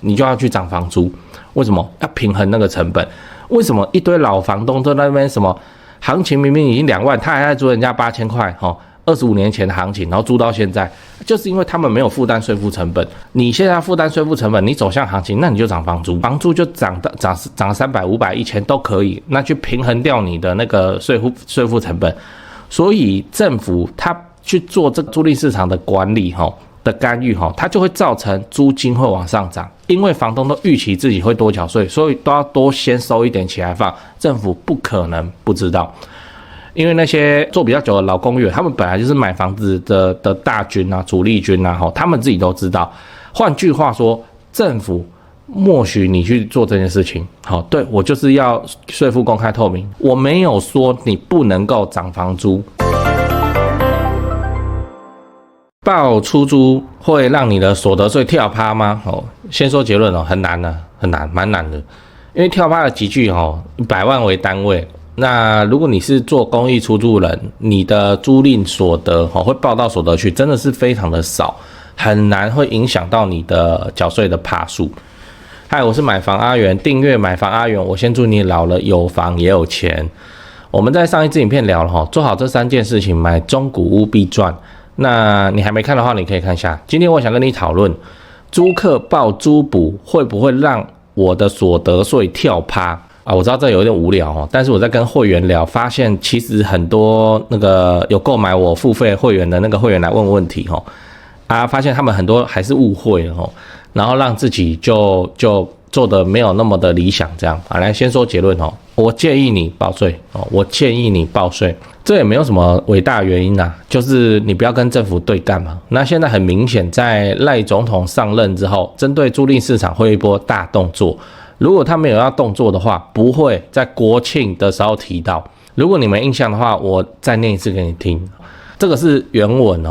你就要去涨房租。为什么？要平衡那个成本。为什么一堆老房东在那边什么行情明明已经2万，他还在租人家8000块，25年前的行情，然后租到现在，就是因为他们没有负担税负成本。你现在负担税负成本，你走向行情，那你就涨房租，房租就涨300、500、1000都可以，那去平衡掉你的那个税负成本。所以政府他去做这个租赁市场的管理的干预它就会造成租金会往上涨，因为房东都预期自己会多缴税，所以都要多先收一点起来放。政府不可能不知道，因为那些做比较久的老公寓，他们本来就是买房子的大军啊、主力军啊，他们自己都知道。换句话说，政府默许你去做这件事情，对，我就是要税负公开透明，我没有说你不能够涨房租。报出租会让你的所得税跳趴吗？先说结论很难的，很难，蛮难的。因为跳趴的集聚100万为单位，那如果你是做公益出租人，你的租赁所得会报到所得去，真的是非常的少，很难会影响到你的缴税的趴数。嗨，我是买房阿元，订阅买房阿元，我先祝你老了有房也有钱。我们在上一支影片聊了做好这3件事情，买中古屋必赚。那你还没看的话，你可以看一下。今天我想跟你讨论，租客报租补会不会让我的所得税跳趴啊？我知道这有点无聊但是我在跟会员聊，发现其实很多那个有购买我付费会员的那个会员来问问题发现他们很多还是误会了然后让自己就做的没有那么的理想，这样来先说结论我建议你报税我建议你报税，这也没有什么伟大原因就是你不要跟政府对干嘛。那现在很明显，在赖总统上任之后，针对租赁市场会有一波大动作。如果他没有要动作的话，不会在国庆的时候提到。如果你没印象的话，我再念一次给你听。这个是原文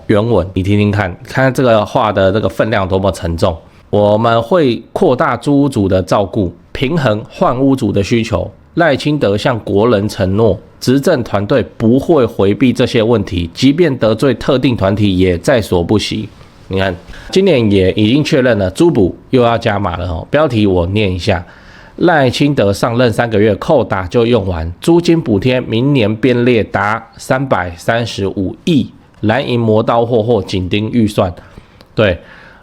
原文你听听看，看这个话的这个分量多么沉重。我们会扩大租屋主的照顾，平衡换屋主的需求。赖清德向国人承诺，执政团队不会回避这些问题，即便得罪特定团体也在所不惜。你看，今年也已经确认了，租补又要加码了标题我念一下：赖清德上任3个月，扣打就用完，租金补贴明年编列达335亿，蓝银磨刀霍霍紧盯预算。对。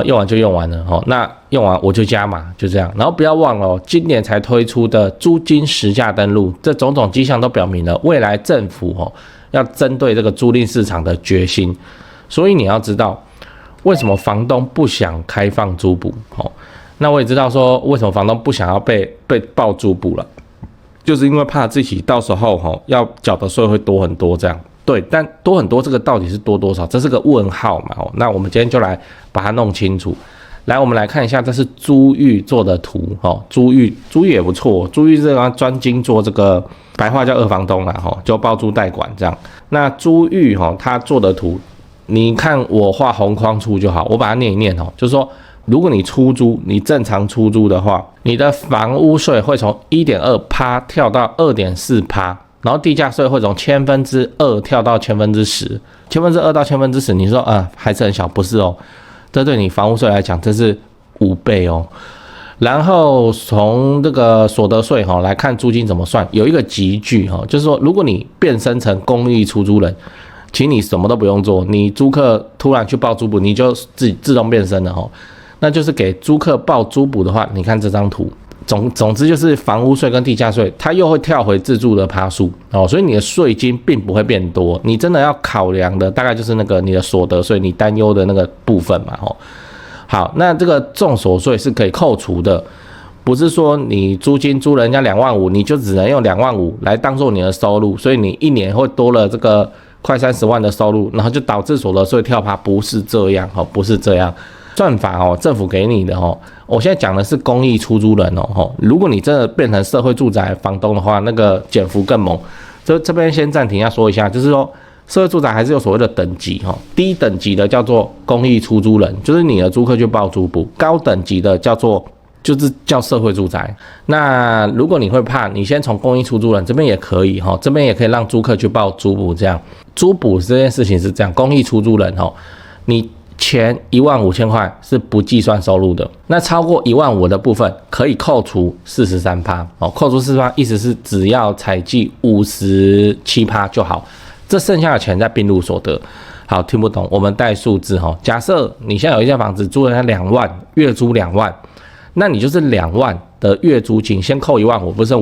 用完就用完了那用完我就加码，就这样。然后不要忘了今年才推出的租金实价登录，这种种迹象都表明了未来政府要针对这个租赁市场的决心。所以你要知道为什么房东不想开放租补那我也知道说为什么房东不想要被报租补了，就是因为怕自己到时候要缴的税会多很多这样。对，但多很多这个到底是多多少，这是个问号嘛那我们今天就来把它弄清楚。来，我们来看一下，这是租寓做的图租寓也不错，租寓这个专精做这个白话叫二房东啦就包租代管这样。那租寓他做的图，你看我画红框出就好，我把它念一念就是说，如果你出租，你正常出租的话，你的房屋税会从 1.2% 跳到 2.4%。然后地价税会从2%跳到10%，2%到10%，你说还是很小，不是这对你房屋税来讲，这是5倍然后从这个所得税来看租金怎么算，有一个集聚就是说，如果你变身成公益出租人，请你什么都不用做，你租客突然去报租补，你就自动变身了那就是给租客报租补的话，你看这张图。总之就是房屋税跟地价税，它又会跳回自住的趴数所以你的税金并不会变多，你真的要考量的大概就是那个你的所得税，你担忧的那个部分嘛好，那这个重所税是可以扣除的，不是说你租金租人家25000，你就只能用25000来当做你的收入，所以你一年会多了这个快30万的收入，然后就导致所得税跳趴，不是这样不是这样。算法政府给你的我现在讲的是公益出租人如果你真的变成社会住宅房东的话，那个减幅更猛。这边先暂停一下说一下，就是说社会住宅还是有所谓的等级低等级的叫做公益出租人，就是你的租客去报租补；高等级的就是叫社会住宅。那如果你会怕，你先从公益出租人这边也可以这边也可以让租客去报租补这样。租补这件事情是这样，公益出租人你前15000块是不计算收入的，那超过15000的部分可以扣除43%哦，扣除43%意思是只要采计57%就好，这剩下的钱再并入所得。好，听不懂，我们带数字哈。假设你现在有一间房子租人家2万，月租2万，那你就是2万的月租金，先扣15000，不剩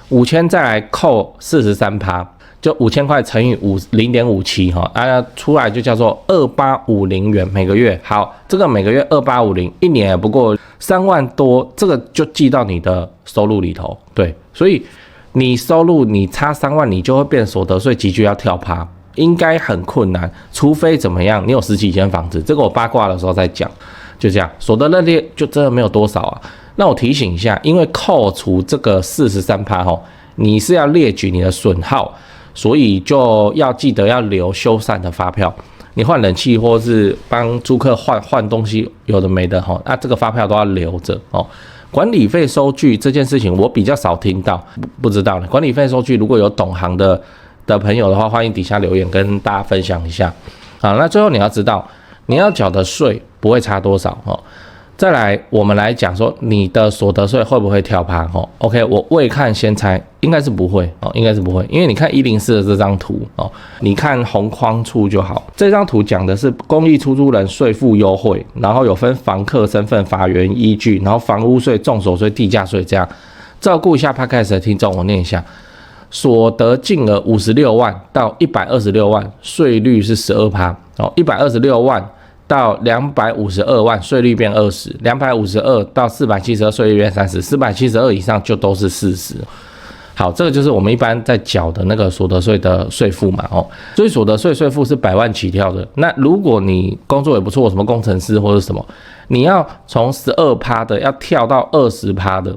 5000再来扣43%，就5000块乘以0.57哈，出来就叫做2850元每个月。好，这个每个月2850，一年也不过3万多，这个就记到你的收入里头。对，所以你收入你差3万，你就会变所得税集聚要跳趴。应该很困难，除非怎么样，你有10几间房子，这个我八卦的时候再讲。就这样，所得认列就真的没有多少啊。那我提醒一下，因为扣除这个43%吼，你是要列举你的损耗，所以就要记得要留修缮的发票。你换冷气或是帮租客换东西，有的没的吼，那这个发票都要留着哦。管理费收据这件事情我比较少听到，不知道呢。管理费收据如果有懂行的朋友的话，欢迎底下留言跟大家分享一下。好，那最后你要知道，你要缴的税不会差多少哦。再来，我们来讲说你的所得税会不会跳趴哦 ？OK， 我未看先猜，应该是不会哦，应该是不会，因为你看104的这张图哦，你看红框处就好。这张图讲的是公益出租人税负优惠，然后有分房客身份、法源依据，然后房屋税、重所税、地价税这样。照顾一下 Podcast 的听众，我念一下。所得净额56万到126万，税率是12%哦。126万到252万，税率变20；252到472，税率变30；472以上就都是40。好，这个就是我们一般在缴的那个所得税的税负嘛哦。所以所得税税负是100万起跳的。那如果你工作也不错，什么工程师或者什么，你要从12%的要跳到20%的。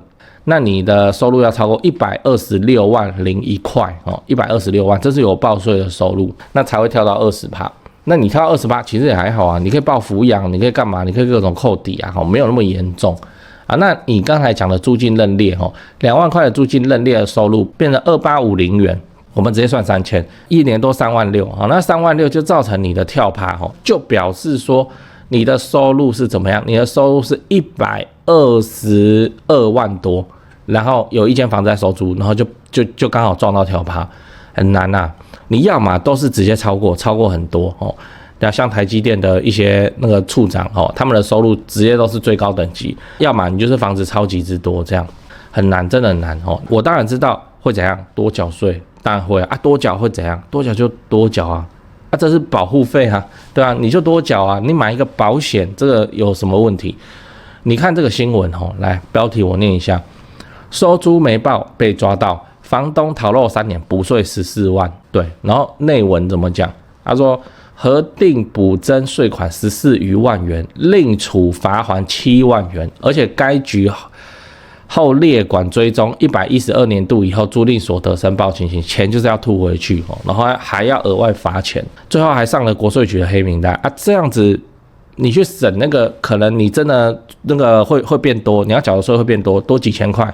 那你的收入要超过126万01块哦，126万，这是有报税的收入，那才会跳到20%。那你跳到20%，其实也还好啊，你可以报抚养，你可以干嘛？你可以各种扣抵啊，没有那么严重啊。那你刚才讲的租金认列哦，2万块的租金认列的收入变成2850元，我们直接算3000，一年多3万6啊，那3万6就造成你的跳趴哦，就表示说你的收入是怎么样？你的收入是122万多。然后有一间房子在收租，然后就刚好撞到跳趴，很难啊！你要嘛都是直接超过很多哦。像台积电的一些那个处长哦，他们的收入直接都是最高等级，要么你就是房子超级之多，这样很难，真的很难哦。我当然知道会怎样，多缴税，当然会啊，多缴会怎样？多缴就多缴啊，这是保护费啊，对啊，你就多缴啊，你买一个保险，这个有什么问题？你看这个新闻哦，来标题我念一下。收租没报被抓到，房东逃漏3年，补税14万。对，然后内文怎么讲？他说核定补征税款14余万元，另处罚锾7万元，而且该局后列管追踪112年度以后租赁所得申报情形，钱就是要吐回去哦，然后还要额外罚钱，最后还上了国税局的黑名单啊，这样子。你去审那个，可能你真的那个会变多，你要缴的税会变多几千块，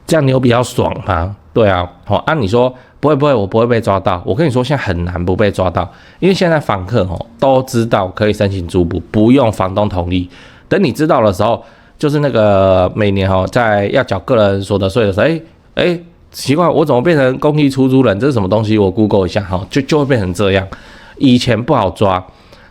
这样你有比较爽吗？对啊，好，按你说不会，我不会被抓到。我跟你说，现在很难不被抓到，因为现在房客都知道可以申请租补，不用房东同意。等你知道的时候，就是那个每年在要缴个人所得税的时候，奇怪，我怎么变成公益出租人？这是什么东西？我 Google 一下就会变成这样。以前不好抓。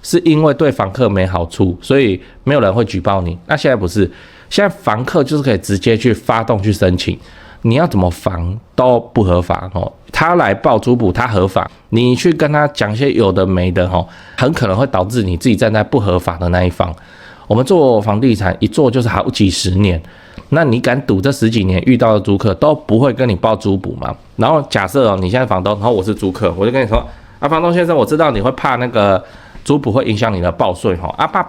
是因为对房客没好处，所以没有人会举报你。那现在不是，现在房客就是可以直接去发动去申请，你要怎么防都不合法哦。他来报租补，他合法，你去跟他讲一些有的没的很可能会导致你自己站在不合法的那一方。我们做房地产一做就是好几十年，那你敢赌这10几年遇到的租客都不会跟你报租补吗？然后假设你现在房东，然后我是租客，我就跟你说啊，房东先生，我知道你会怕那个。租补会影响你的报税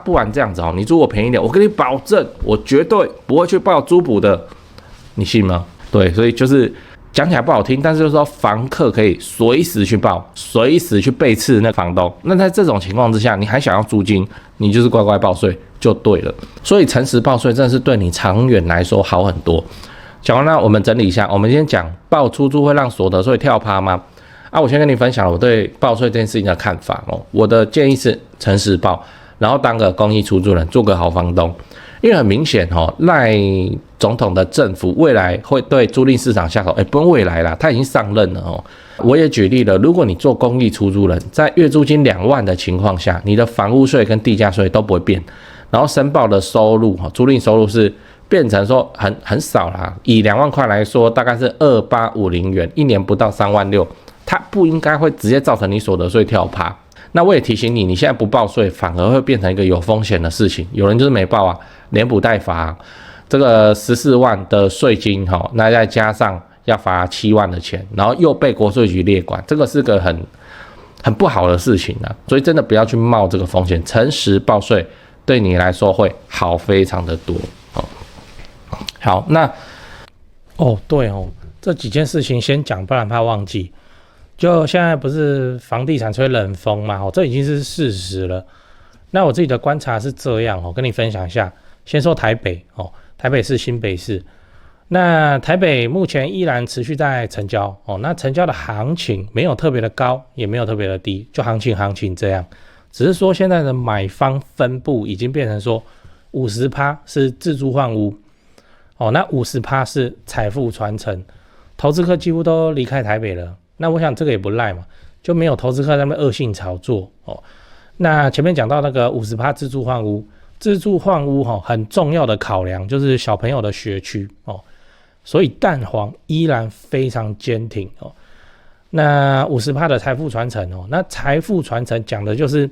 不然这样子你租我便宜点，我跟你保证，我绝对不会去报租补的，你信吗？对，所以就是讲起来不好听，但是就是说房客可以随时去报，随时去背刺那房东。那在这种情况之下，你还想要租金，你就是乖乖报税就对了。所以诚实报税真的是对你长远来说好很多。讲完了，我们整理一下，我们先讲报出租会让所得税跳趴吗？我先跟你分享我对报税这件事情的看法我的建议是诚实报，然后当个公益出租人，做个好房东。因为很明显赖总统的政府未来会对租赁市场下手，不用未来啦，他已经上任了我也举例了，如果你做公益出租人，在月租金2万的情况下，你的房屋税跟地价税都不会变，然后申报的收入租赁收入是变成说很少啦，以2万块来说，大概是2850元，一年不到3万6，它不应该会直接造成你所得税跳趴。那我也提醒你，你现在不报税，反而会变成一个有风险的事情。有人就是没报啊，连补带罚，这个14万的税金那再加上要罚7万的钱，然后又被国税局列管，这个是个很不好的事情啊。所以真的不要去冒这个风险，诚实报税对你来说会好非常的多。好，那对这几件事情先讲，不然怕忘记。就现在不是房地产吹冷风嘛，这已经是事实了。那我自己的观察是这样跟你分享一下。先说台北台北市、新北市。那台北目前依然持续在成交那成交的行情没有特别的高，也没有特别的低，就行情这样。只是说现在的买方分布已经变成说 50% 是自住换屋那 50% 是财富传承，投资客几乎都离开台北了。那我想这个也不赖嘛，就没有投资客在那边恶性炒作那前面讲到那个 50% 自住换屋，很重要的考量就是小朋友的学区所以蛋黄依然非常坚挺那 50% 的财富传承那财富传承讲的就是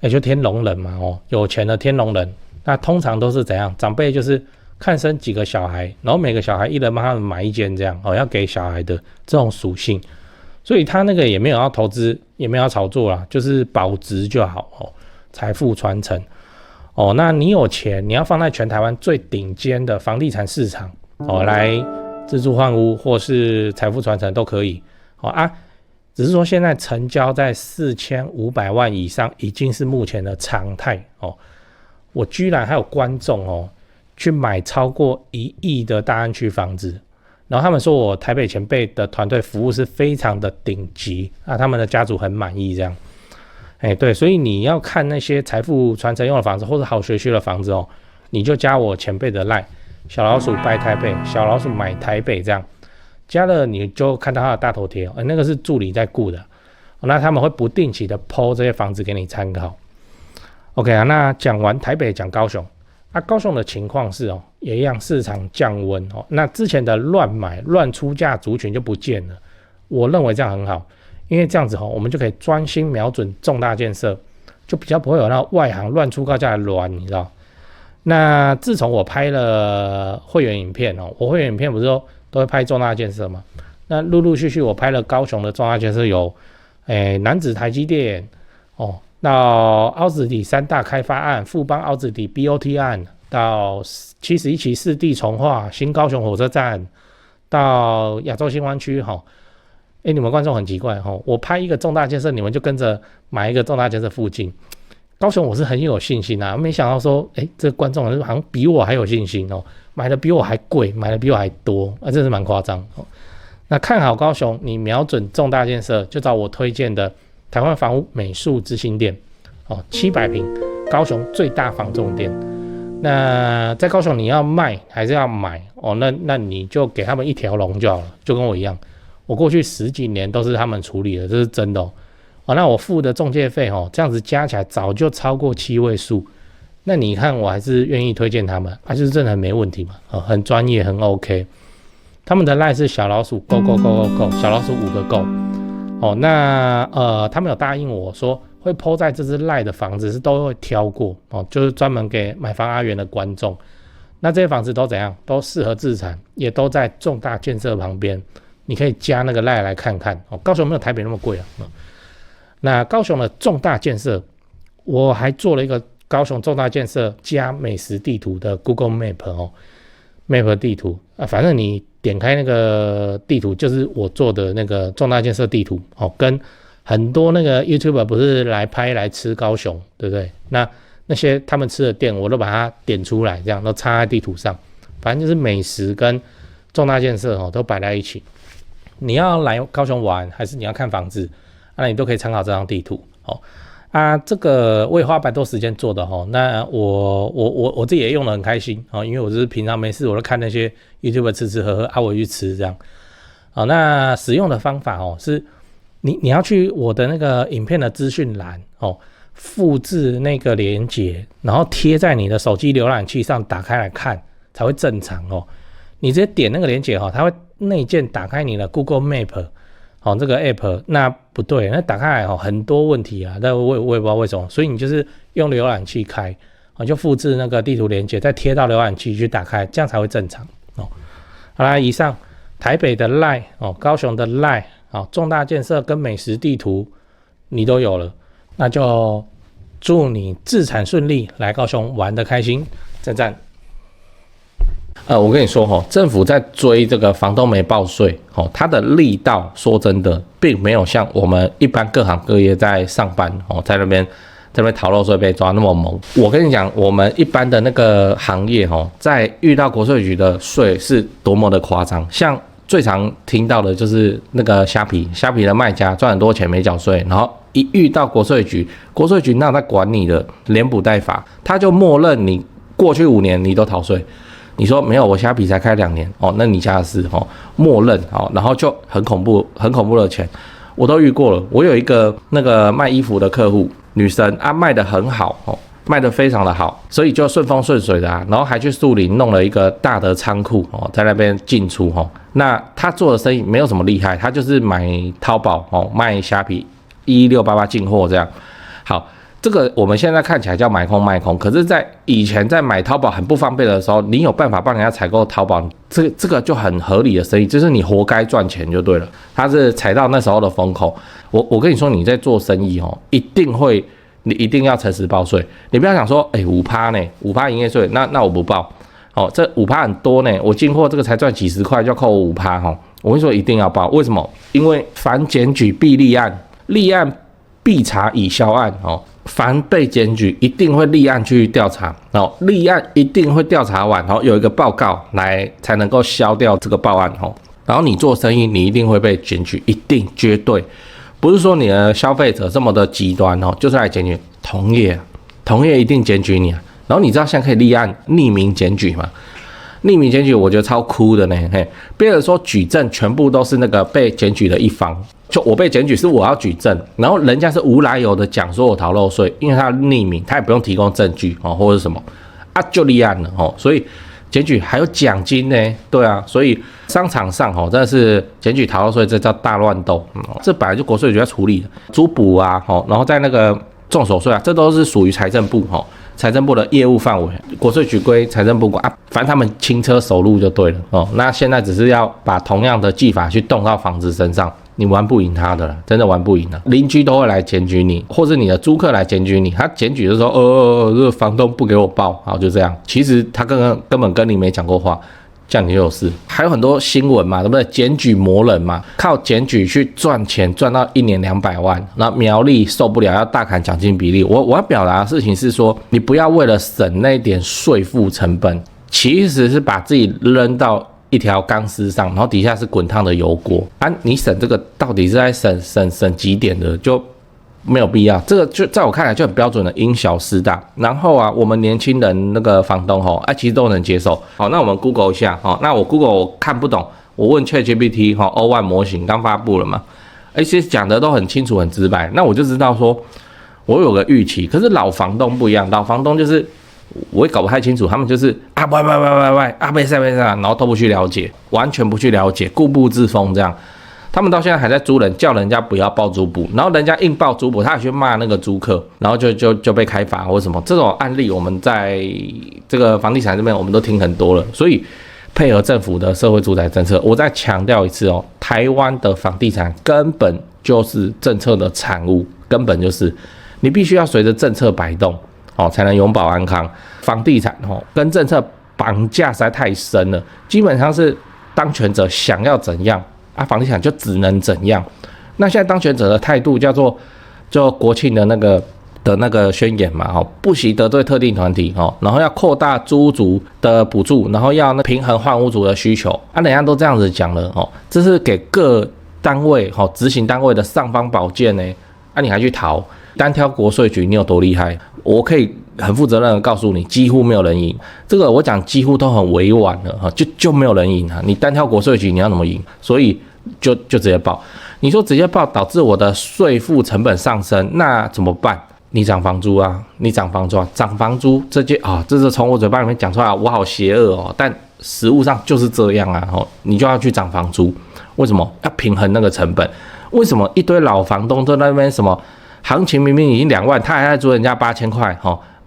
就天龙人嘛有钱的天龙人，那通常都是怎样？长辈就是看生几个小孩，然后每个小孩一人帮他们买一间这样要给小孩的这种属性。所以他那个也没有要投资，也没有要炒作啦，就是保值就好财富传承那你有钱，你要放在全台湾最顶尖的房地产市场来自住换屋或是财富传承都可以只是说现在成交在4500万以上已经是目前的常态我居然还有观众去买超过1亿的大安区房子，然后他们说我台北前辈的团队服务是非常的顶级他们的家族很满意这样对，所以你要看那些财富传承用的房子或者好学区的房子你就加我前辈的 LINE 小老鼠拜台北，小老鼠买台北这样加了，你就看到他的大头贴那个是助理在顾的那他们会不定期的 po 这些房子给你参考。 OK 那讲完台北，讲高雄高雄的情况是也一样，市场降温那之前的乱买乱出价族群就不见了，我认为这样很好，因为这样子我们就可以专心瞄准重大建设，就比较不会有那外行乱出高价的乱，你知道。那自从我拍了会员影片我会员影片不是都会拍重大建设吗？那陆陆续续我拍了高雄的重大建设有楠梓台积电到凹子底3大开发案，富邦凹子底 BOT 案，到71期4地重划，新高雄火车站，到亚洲新湾区你们观众很奇怪我拍一个重大建设，你们就跟着买一个重大建设附近。高雄我是很有信心没想到说这个观众好像比我还有信心买的比我还贵，买的比我还多真是蛮夸张那看好高雄，你瞄准重大建设，就找我推荐的台湾房屋美术之星店700坪，高雄最大房仲店。那在高雄你要卖还是要买那你就给他们一条龙就好了，就跟我一样，我过去10几年都是他们处理的，这是真的那我付的中介费这样子加起来早就超过7位数，那你看我还是愿意推荐他们就是真的很没问题嘛很专业，很 OK。 他们的 LINE 是小老鼠 go go go go go， 小老鼠5个 go那他们有答应我说会 po 在这支 LINE 的房子是都会挑过就是专门给买房阿元的观众。那这些房子都怎样？都适合自产，也都在重大建设旁边，你可以加那个 LINE 来看看高雄没有台北那么贵那高雄的重大建设，我还做了一个高雄重大建设加美食地图的 Google Map Map 地图反正你点开那个地图就是我做的那个重大建设地图跟很多那个 YouTuber 不是来拍来吃高雄，对不对？那些他们吃的店我都把它点出来，这样都插在地图上，反正就是美食跟重大建设都摆在一起。你要来高雄玩还是你要看房子那你都可以参考这张地图啊，这个我也花蛮多时间做的哈。那我自己也用得很开心啊，因为我就是平常没事我就看那些 YouTube 吃吃喝喝啊，我去吃这样。好，那使用的方法哦是，你要去我的那个影片的资讯栏哦，复制那个连结，然后贴在你的手机浏览器上，打开来看才会正常哦。你直接点那个连结哈，它会内建打开你的 Google Map。这个 app 那不对，那打开来很多问题啊，但我也不知道为什么，所以你就是用浏览器开，就复制那个地图连结，再贴到浏览器去打开，这样才会正常哦。好啦，以上台北的 LINE 高雄的 LINE 重大建设跟美食地图你都有了，那就祝你自产顺利，来高雄玩得开心，赞赞。我跟你说政府在追这个房东没报税它的力道说真的并没有像我们一般各行各业在上班在那边逃漏税被抓那么猛。我跟你讲，我们一般的那个行业在遇到国税局的税是多么的夸张。像最常听到的就是那个虾皮的卖家赚很多钱没缴税，然后一遇到国税局哪有在管你的，连补带罚，他就默认你过去5年你都逃税。你说没有，我虾皮才开2年那你家的事默认然后就很恐怖的钱，我都遇过了。我有一个那个卖衣服的客户，女生卖得很好卖得非常的好，所以就顺风顺水的然后还去树林弄了一个大的仓库在那边进出那他做的生意没有什么厉害，他就是买淘宝卖虾皮11688进货这样。好。这个我们现在看起来叫买空卖空，可是在以前在买淘宝很不方便的时候，你有办法帮人家采购淘宝，这个就很合理的生意，就是你活该赚钱就对了。他是踩到那时候的风口。我跟你说，你在做生意你一定要诚实报税。你不要想说5%呢，5%营业税，那我不报这5%很多呢，我进货这个才赚几十块就要扣我5%我跟你说一定要报，为什么？因为凡检举必立案，立案必查以消案凡被检举一定会立案去调查立案一定会调查完有一个报告来才能够消掉这个报案然后你做生意你一定会被检举，一定绝对不是说你的消费者这么的极端就是来检举同业一定检举你然后你知道现在可以立案匿名检举吗？匿名检举我觉得超酷的呢，别人说举证全部都是那个被检举的一方，就我被检举是我要举证，然后人家是无来由的讲说我逃漏税，因为他匿名，他也不用提供证据或者什么就立案了所以检举还有奖金呢，对啊，所以商场上真的是检举逃漏税，这叫大乱斗这本来就国税局要处理的，租补然后在那个重手税这都是属于财政部财政部的业务范围，国税局归财政部管反正他们轻车熟路就对了那现在只是要把同样的技法去动到房子身上，你玩不赢他的了，真的玩不赢了。邻居都会来检举你，或是你的租客来检举你，他检举的时候，这个房东不给我报，好就这样。其实他根本跟你没讲过话，这样你就有事。还有很多新闻嘛，对不对？检举魔人嘛，靠检举去赚钱，赚到1年200万，那苗栗受不了要大砍奖金比例。我要表达的事情是说，你不要为了省那一点税负成本，其实是把自己扔到一条钢丝上，然后底下是滚烫的油锅你省这个到底是在省几点的，就没有必要。这个就在我看来就很标准的因小失大。然后我们年轻人那个房东其实都能接受。好，那我们 Google 一下那我 Google 我看不懂，我问 ChatGPT O1 模型刚发布了嘛，其实讲的都很清楚很直白，那我就知道说我有个预期。可是老房东不一样，老房东就是我也搞不太清楚，他们就是没事，然后都不去了解，完全不去了解，固步自封这样。他们到现在还在租人，叫人家不要报租补，然后人家硬报租补，他还去骂那个租客，然后就被开罚或什么。这种案例我们在这个房地产这边我们都听很多了，所以配合政府的社会住宅政策，我再强调一次台湾的房地产根本就是政策的产物，根本就是你必须要随着政策摆动才能永保安康。房地产跟政策绑架实在太深了，基本上是当权者想要怎样房地产就只能怎样。那现在当权者的态度叫做就国庆的那个宣言嘛不惜得罪特定团体然后要扩大租屋族的补助，然后要平衡换屋族的需求人家都这样子讲了这是给各单位执行单位的尚方宝剑呢你还去逃，单挑国税局你有多厉害？我可以很负责任的告诉你，几乎没有人赢。这个我讲几乎都很委婉了哈，就没有人赢啊！你单挑国税局你要怎么赢？所以就直接报。你说直接报导致我的税负成本上升，那怎么办？你涨房租啊，涨房租这是从我嘴巴里面讲出来，我好邪恶哦，但实务上就是这样啊，你就要去涨房租，为什么？要平衡那个成本。为什么一堆老房东都在那边什么行情明明已经2万，他还在租人家8000块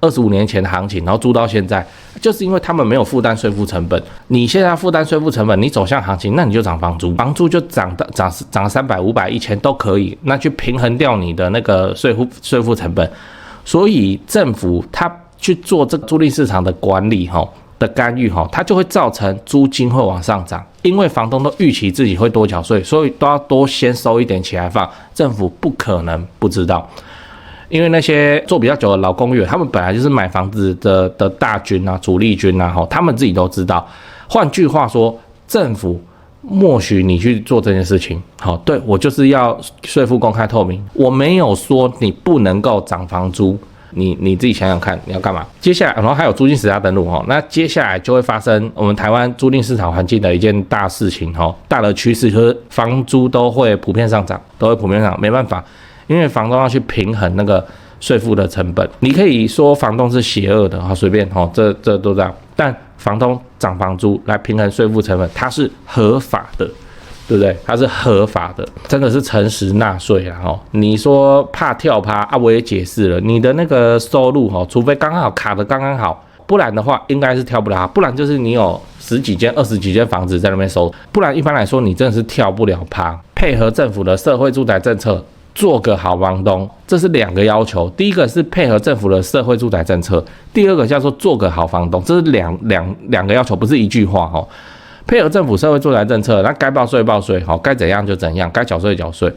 ，25年前的行情，然后租到现在，就是因为他们没有负担税负成本。你现在负担税负成本，你走向行情，那你就涨房租，房租就涨300、500、1000都可以，那去平衡掉你的那个税负成本。所以政府他去做这个租赁市场的管理的干预它就会造成租金会往上涨，因为房东都预期自己会多缴税，所以都要多先收一点起来放。政府不可能不知道。因为那些做比较久的老公寓，他们本来就是买房子的大军啊、主力军啊，他们自己都知道。换句话说，政府默许你去做这件事情，对，我就是要税负公开透明，我没有说你不能够涨房租，你自己想想看，你要干嘛？接下来，然后还有租金实价登录那接下来就会发生我们台湾租赁市场环境的一件大事情大的趋势就是房租都会普遍上涨，没办法。因为房东要去平衡那个税负的成本，你可以说房东是邪恶的随便这都这样，但房东涨房租来平衡税负成本，它是合法的，对不对？它是合法的，真的是诚实纳税啊你说怕跳趴啊，我也解释了，你的那个收入除非刚好卡的刚刚好，不然的话应该是跳不了，不然就是你有10几间、20几间房子在那边收，不然一般来说你真的是跳不了趴。配合政府的社会住宅政策，做个好房东，这是2个要求。第一个是配合政府的社会住宅政策，第二个叫做做个好房东，这是两个要求，不是一句话配合政府社会住宅政策，那该报税报税，该怎样就怎样，该缴税缴税。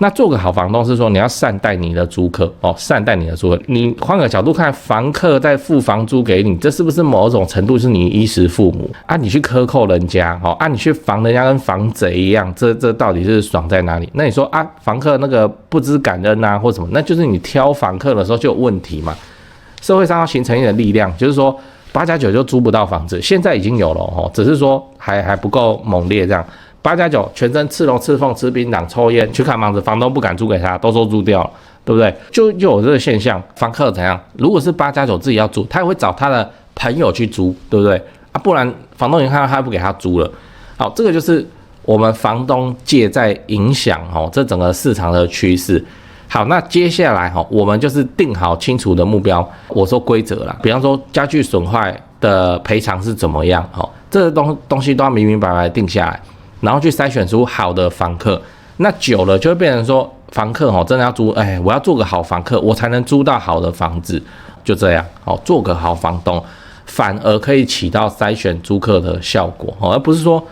那做个好房东是说你要善待你的租客善待你的租客。你换个角度看，房客在付房租给你，这是不是某种程度是你衣食父母啊？你去克扣人家你去防人家跟防贼一样，这到底是爽在哪里？那你说啊，房客那个不知感恩啊或什么，那就是你挑房客的时候就有问题嘛。社会上要形成一点力量，就是说8+9就租不到房子，现在已经有了只是说还不够猛烈这样。8+9全身刺龙刺凤吃槟榔抽烟去看房子，房东不敢租给他，都说租掉了，对不对？就有这个现象。房客怎样？如果是8+9自己要租，他也会找他的朋友去租，对不对啊？不然房东已经看到他不给他租了。好，这个就是我们房东介在影响这整个市场的趋势。好，那接下来我们就是定好清楚的目标。我说规则啦，比方说家具损坏的赔偿是怎么样这个东西都要明明白白定下来。然后去筛选出好的房客，那久了就会变成说，房客真的要租，我要做个好房客，我才能租到好的房子，就这样做个好房东，反而可以起到筛选租客的效果而不是说，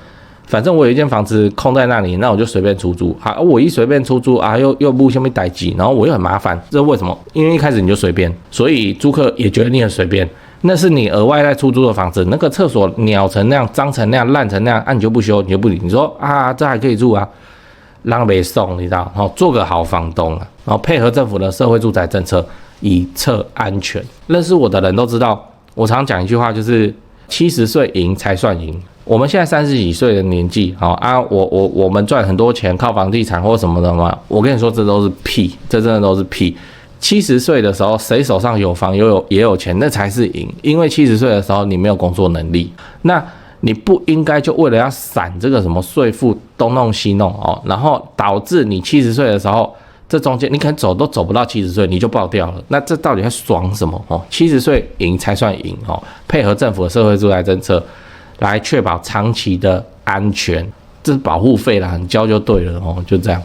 反正我有一间房子空在那里，那我就随便出租，好，我一随便出租又不下面代记，然后我又很麻烦，这是为什么？因为一开始你就随便，所以租客也觉得你很随便。那是你额外在出租的房子，那个厕所鸟成那样、脏成那样、烂成那样，你就不修，你就不理。你说啊，这还可以住啊，让别送，你知道？做个好房东然后配合政府的社会住宅政策，以策安全。认识我的人都知道，我常讲一句话，就是70岁赢才算赢。我们现在30几岁的年纪，我们赚很多钱，靠房地产或什么的嘛，我跟你说，这都是屁，这真的都是屁。70岁的时候，谁手上有房也有钱，那才是赢。因为70岁的时候你没有工作能力，那你不应该就为了要闪这个什么税负东弄西弄然后导致你70岁的时候，这中间你可能走都走不到70岁，你就爆掉了。那这到底在爽什么？70岁赢才算赢配合政府的社会住宅政策，来确保长期的安全，这是保护费啦，你交就对了就这样。